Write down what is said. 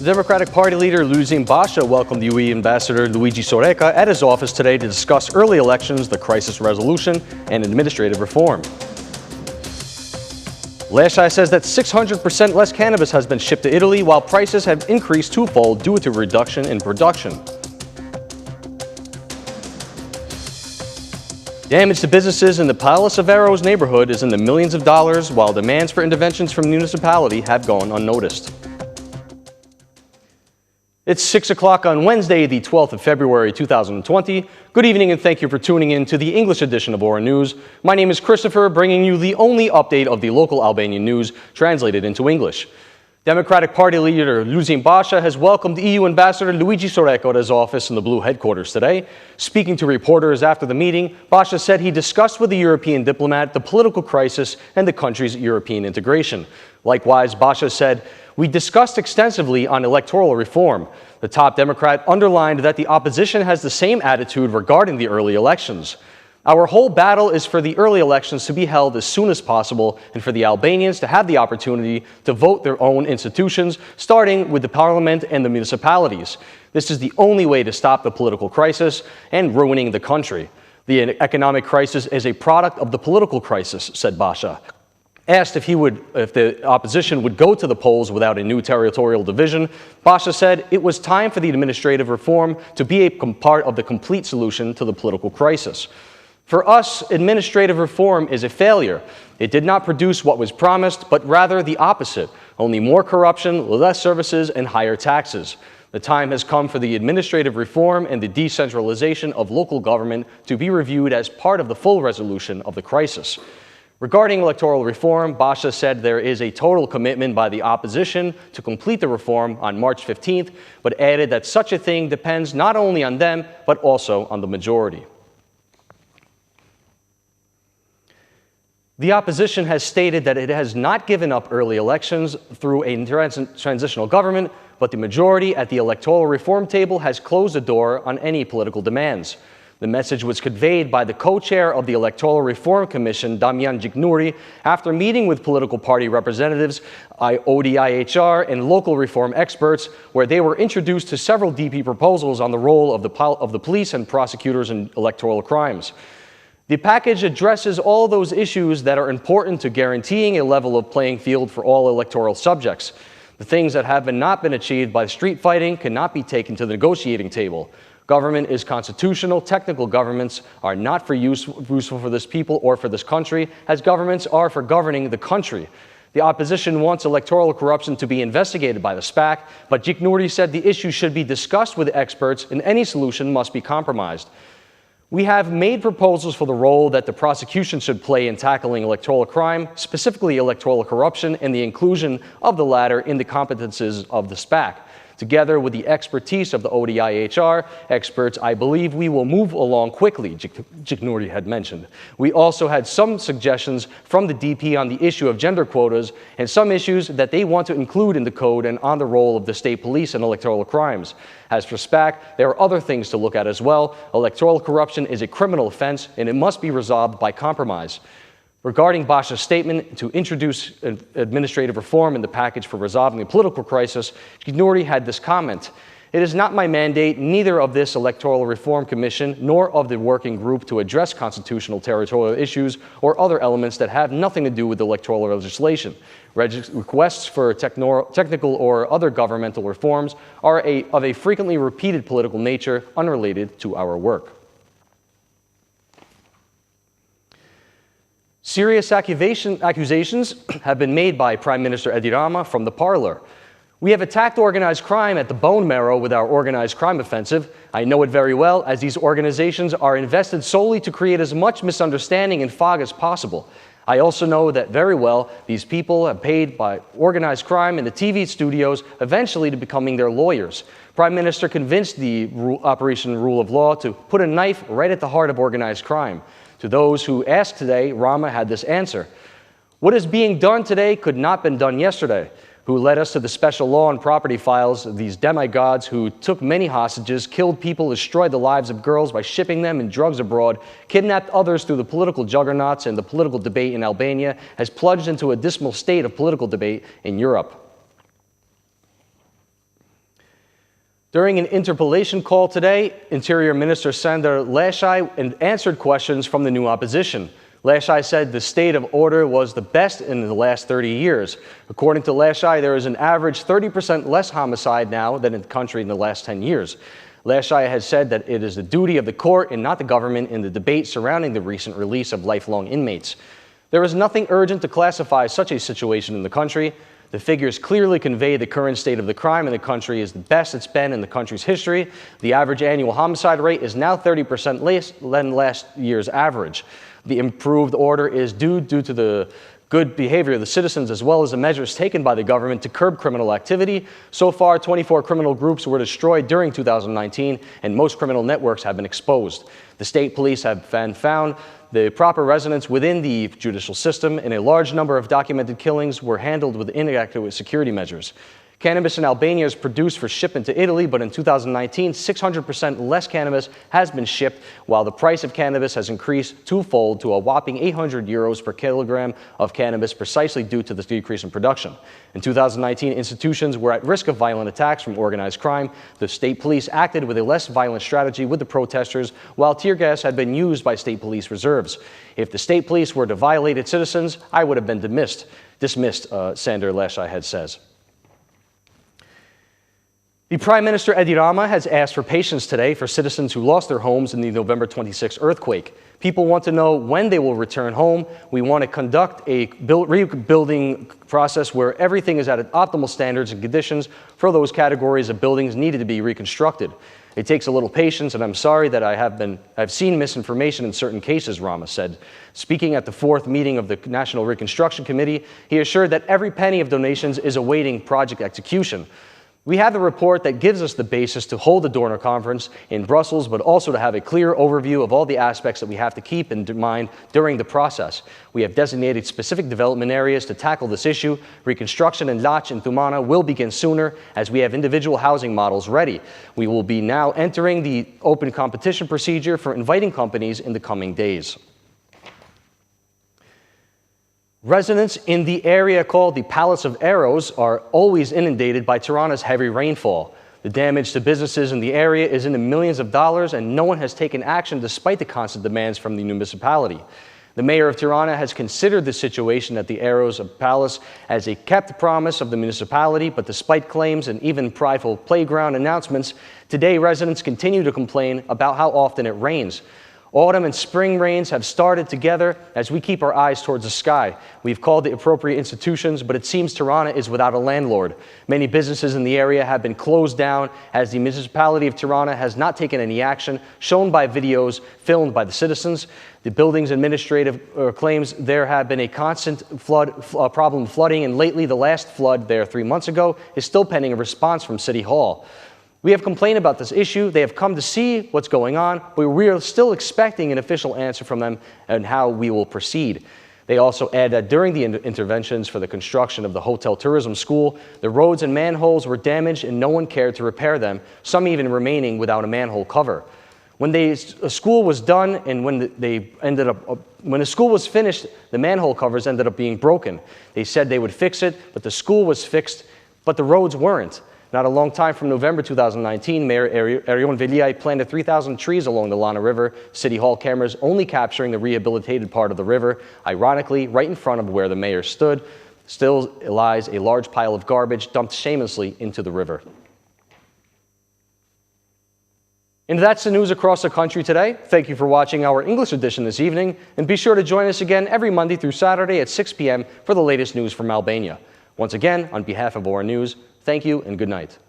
The Democratic Party leader Luzin Basha welcomed UE Ambassador Luigi Soreca at his office today to discuss early elections, the crisis resolution, and administrative reform. Lashai says that 600% less cannabis has been shipped to Italy, while prices have increased twofold due to a reduction in production. Damage to businesses in the Palace of Arrows neighborhood is in the millions of dollars, while demands for interventions from the municipality have gone unnoticed. It's 6 o'clock on Wednesday, the 12th of February, 2020. Good evening and thank you for tuning in to the English edition of Ora News. My name is Christopher, bringing you the only update of the local Albanian news translated into English. Democratic Party leader Luzin Basha has welcomed EU Ambassador Luigi Soreca at his office in the Blue headquarters today. Speaking to reporters after the meeting, Basha said he discussed with the European diplomat the political crisis and the country's European integration. Likewise, Basha said, "We discussed extensively on electoral reform." The top Democrat underlined that the opposition has the same attitude regarding the early elections. "Our whole battle is for the early elections to be held as soon as possible and for the Albanians to have the opportunity to vote their own institutions, starting with the parliament and the municipalities. This is the only way to stop the political crisis and ruining the country. The economic crisis is a product of the political crisis," said Basha. Asked if the opposition would go to the polls without a new territorial division, Basha said it was time for the administrative reform to be a part of the complete solution to the political crisis. "For us, administrative reform is a failure. It did not produce what was promised, but rather the opposite, only more corruption, less services, and higher taxes. The time has come for the administrative reform and the decentralization of local government to be reviewed as part of the full resolution of the crisis." Regarding electoral reform, Basha said there is a total commitment by the opposition to complete the reform on March 15th, but added that such a thing depends not only on them, but also on the majority. The opposition has stated that it has not given up early elections through a transitional government, but the majority at the electoral reform table has closed the door on any political demands. The message was conveyed by the co-chair of the Electoral Reform Commission, Damian Gjiknuri, after meeting with political party representatives, ODIHR, and local reform experts, where they were introduced to several DP proposals on the role of the police and prosecutors in electoral crimes. The package addresses all those issues that are important to guaranteeing a level of playing field for all electoral subjects. The things that have not been achieved by street fighting cannot be taken to the negotiating table. Government is constitutional. Technical governments are not useful for this people or for this country, as governments are for governing the country. The opposition wants electoral corruption to be investigated by the SPAC, but Gjiknuri said the issue should be discussed with experts and any solution must be compromised. "We have made proposals for the role that the prosecution should play in tackling electoral crime, specifically electoral corruption, and the inclusion of the latter in the competences of the SPAC. Together with the expertise of the ODIHR experts, I believe we will move along quickly," Gjiknuri had mentioned. "We also had some suggestions from the DP on the issue of gender quotas and some issues that they want to include in the code and on the role of the state police in electoral crimes. As for SPAC, there are other things to look at as well. Electoral corruption is a criminal offense and it must be resolved by compromise." Regarding Basha's statement to introduce administrative reform in the package for resolving the political crisis, Gjiknuri had this comment: "It is not my mandate, neither of this Electoral Reform Commission, nor of the working group to address constitutional territorial issues or other elements that have nothing to do with electoral legislation. Requests for technical or other governmental reforms are of a frequently repeated political nature unrelated to our work." Serious accusations have been made by Prime Minister Edi Rama from the parlor. "We have attacked organized crime at the bone marrow with our organized crime offensive. I know it very well, as these organizations are invested solely to create as much misunderstanding and fog as possible. I also know that very well these people have paid by organized crime in the TV studios, eventually to becoming their lawyers. Prime Minister convinced the Operation Rule of Law to put a knife right at the heart of organized crime. To those who asked today, Rama had this answer: "What is being done today could not have been done yesterday. Who led us to the special law and property files, these demigods who took many hostages, killed people, destroyed the lives of girls by shipping them in drugs abroad, kidnapped others through the political juggernauts, and the political debate in Albania has plunged into a dismal state of political debate in Europe." During an interpellation call today, Interior Minister Sander Leshai answered questions from the new opposition. Leshai said the state of order was the best in the last 30 years. According to Leshai, there is an average 30% less homicide now than in the country in the last 10 years. Leshai has said that it is the duty of the court and not the government in the debate surrounding the recent release of lifelong inmates. There is nothing urgent to classify such a situation in the country. The figures clearly convey the current state of the crime in the country is the best it's been in the country's history. The average annual homicide rate is now 30% less than last year's average. The improved order is due to the good behavior of the citizens as well as the measures taken by the government to curb criminal activity. So far, 24 criminal groups were destroyed during 2019, and most criminal networks have been exposed. The state police have found the proper resonance within the judicial system, and a large number of documented killings were handled with inadequate security measures. Cannabis in Albania is produced for shipment to Italy, but in 2019, 600% less cannabis has been shipped, while the price of cannabis has increased twofold to a whopping €800 per kilogram of cannabis, precisely due to the decrease in production. In 2019, institutions were at risk of violent attacks from organized crime. The state police acted with a less violent strategy with the protesters, while tear gas had been used by state police reserves. If the state police were to violate its citizens, I would have been dismissed, Sander Leshai says. The Prime Minister Edi Rama has asked for patience today for citizens who lost their homes in the November 26 earthquake. People want to know when they will return home. We want to conduct a rebuilding process where everything is at optimal standards and conditions for those categories of buildings needed to be reconstructed. It takes a little patience, and I'm sorry that I've seen misinformation in certain cases, Rama said. Speaking at the fourth meeting of the National Reconstruction Committee, he assured that every penny of donations is awaiting project execution. We have the report that gives us the basis to hold the donor conference in Brussels, but also to have a clear overview of all the aspects that we have to keep in mind during the process. We have designated specific development areas to tackle this issue. Reconstruction in Lach and Tumana will begin sooner as we have individual housing models ready. We will be now entering the open competition procedure for inviting companies in the coming days. Residents in the area called the Palace of Arrows are always inundated by Tirana's heavy rainfall. The damage to businesses in the area is in the millions of dollars, and no one has taken action despite the constant demands from the municipality. The mayor of Tirana has considered the situation at the Arrows Palace as a kept promise of the municipality, but despite claims and even prideful playground announcements, today residents continue to complain about how often it rains. Autumn and spring rains have started together as we keep our eyes towards the sky. We've called the appropriate institutions, but it seems Tirana is without a landlord. Many businesses in the area have been closed down as the municipality of Tirana has not taken any action, shown by videos filmed by the citizens. The building's administrative claims there have been a constant problem flooding, and lately the last flood there 3 months ago is still pending a response from City Hall. We have complained about this issue. They have come to see what's going on, but we are still expecting an official answer from them on how we will proceed. They also add that during the interventions for the construction of the hotel tourism school, the roads and manholes were damaged and no one cared to repair them, some even remaining without a manhole cover. When a school was done and when the school was finished, the manhole covers ended up being broken. They said they would fix it, but the school was fixed, but the roads weren't. Not a long time from November 2019, Mayor Arion Veliai planted 3,000 trees along the Lana River, City Hall cameras only capturing the rehabilitated part of the river. Ironically, right in front of where the mayor stood, still lies a large pile of garbage dumped shamelessly into the river. And that's the news across the country today. Thank you for watching our English edition this evening, and be sure to join us again every Monday through Saturday at 6 p.m. for the latest news from Albania. Once again, on behalf of Ora News, thank you and good night.